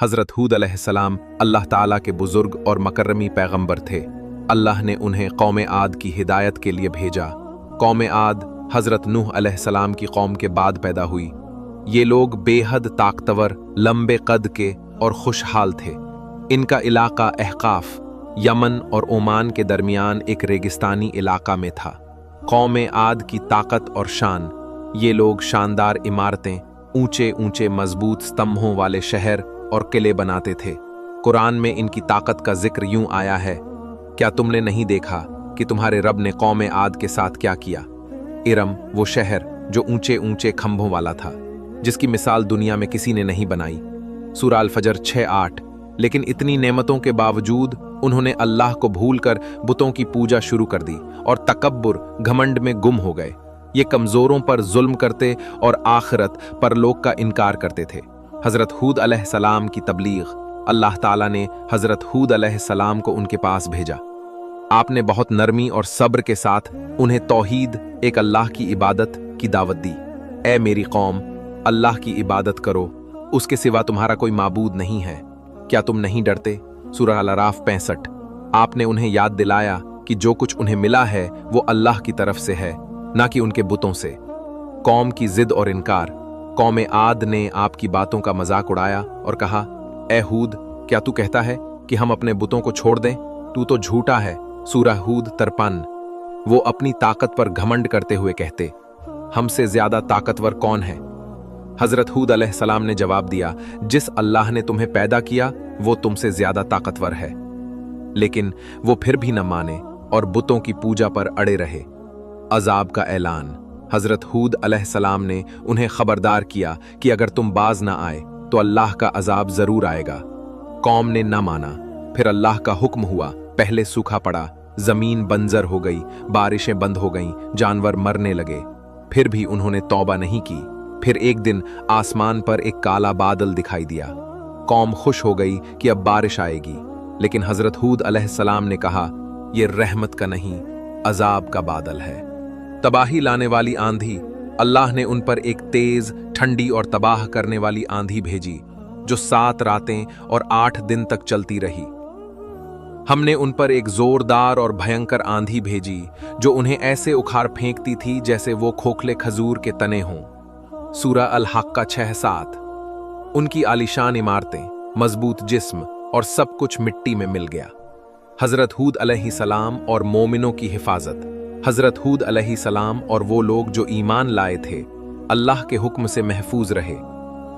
हज़रत हूद अलैहिस्सलाम अल्लाह ताला के बुजुर्ग और मकर्रमी पैगंबर थे। अल्लाह ने उन्हें कौम आद की हिदायत के लिए भेजा। कौम आद हज़रत नूह अलैहिस्सलाम की कौम के बाद पैदा हुई। ये लोग बेहद ताकतवर, लंबे कद के और खुशहाल थे। इनका इलाका अहकाफ, यमन और ओमान के दरमियान एक रेगिस्तानी इलाका में था। कौम आद की ताकत और शान, ये लोग शानदार इमारतें, ऊंचे ऊंचे मजबूत स्तंभों वाले शहर और किले बनाते थे। कुरान में इनकी ताकत का जिक्र यूं आया है, क्या तुमने नहीं देखा कि तुम्हारे रब ने कौम आद के साथ क्या किया? इरम, वो शहर जो ऊंचे ऊंचे खंभों वाला था, जिसकी मिसाल दुनिया में किसी ने नहीं बनाई। सूरह अल फजर 6:8। लेकिन इतनी नेमतों के बावजूद उन्होंने अल्लाह को भूलकर बुतों की पूजा शुरू कर दी और तकब्बुर, घमंड में गुम हो गए। ये कमजोरों पर जुल्म करते और आखिरत, परलोक का इनकार करते थे। हज़रत हूद अलैहिस्सलाम की तबलीग, अल्लाह ताला ने हज़रत हूद अलैहिस्सलाम को उनके पास भेजा। आपने बहुत नरमी और सब्र के साथ उन्हें तौहीद, एक अल्लाह की इबादत की दावत दी। ए मेरी कौम, अल्लाह की इबादत करो, उसके सिवा तुम्हारा कोई माबूद नहीं है। क्या तुम नहीं डरते? सूरह अल-अराफ 65। आपने उन्हें याद दिलाया कि जो कुछ उन्हें मिला है वो अल्लाह की तरफ से है, ना कि उनके बुतों से। कौम की जिद और इनकार। कौम आद ने आपकी बातों का मजाक उड़ाया और कहा, ए हूद, क्या तू कहता है कि हम अपने बुतों को छोड़ दें? तू तो झूठा है। सूरह हूद 53। वो अपनी ताकत पर घमंड करते हुए कहते, हमसे ज्यादा ताकतवर कौन है? हजरत हूद अलैहिस्सलाम ने जवाब दिया, जिस अल्लाह ने तुम्हें पैदा किया वो तुमसे ज्यादा ताकतवर है। लेकिन वो फिर भी न माने और बुतों की पूजा पर अड़े रहे। अजाब का ऐलान। हजरत हूद अलैहिस्सलाम ने उन्हें खबरदार किया कि अगर तुम बाज ना आए तो अल्लाह का अजाब जरूर आएगा। कौम ने न माना। फिर अल्लाह का हुक्म हुआ, पहले सूखा पड़ा, जमीन बंजर हो गई, बारिशें बंद हो गईं, जानवर मरने लगे। फिर भी उन्होंने तौबा नहीं की। फिर एक दिन आसमान पर एक काला बादल दिखाई दिया। कौम खुश हो गई कि अब बारिश आएगी। लेकिन हजरत हूद अलैहिस्सलाम ने कहा, यह रहमत का नहीं, अजाब का बादल है। तबाही लाने वाली आंधी। अल्लाह ने उन पर एक तेज, ठंडी और तबाह करने वाली आंधी भेजी जो 7 रातें और 8 दिन तक चलती रही। हमने उन पर एक जोरदार और भयंकर आंधी भेजी जो उन्हें ऐसे उखाड़ फेंकती थी जैसे वो खोखले खजूर के तने हों। सूरह अल हक्का 6:7। उनकी आलीशान इमारतें, मजबूत जिस्म और सब कुछ मिट्टी में मिल गया। हजरत हूद अलैहिस्सलाम और मोमिनों की हिफाजत। हजरत हूद अलैहिस्सलाम और वो लोग जो ईमान लाए थे, अल्लाह के हुक्म से महफूज रहे।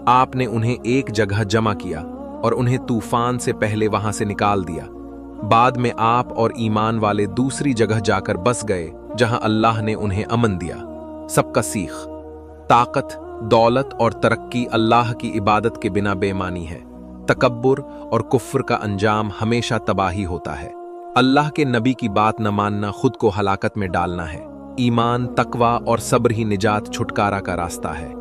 आपने उन्हें एक जगह जमा किया और उन्हें तूफान से पहले वहां से निकाल दिया। बाद में आप और ईमान वाले दूसरी जगह जाकर बस गए जहां अल्लाह ने उन्हें अमन दिया। सबका सीख। ताकत, दौलत और तरक्की अल्लाह की इबादत के बिना बेमानी है। तकब्बुर और कुफ्र का अंजाम हमेशा तबाही होता है। अल्लाह के नबी की बात न मानना खुद को हलाकत में डालना है। ईमान, तकवा और सब्र ही निजात, छुटकारा का रास्ता है।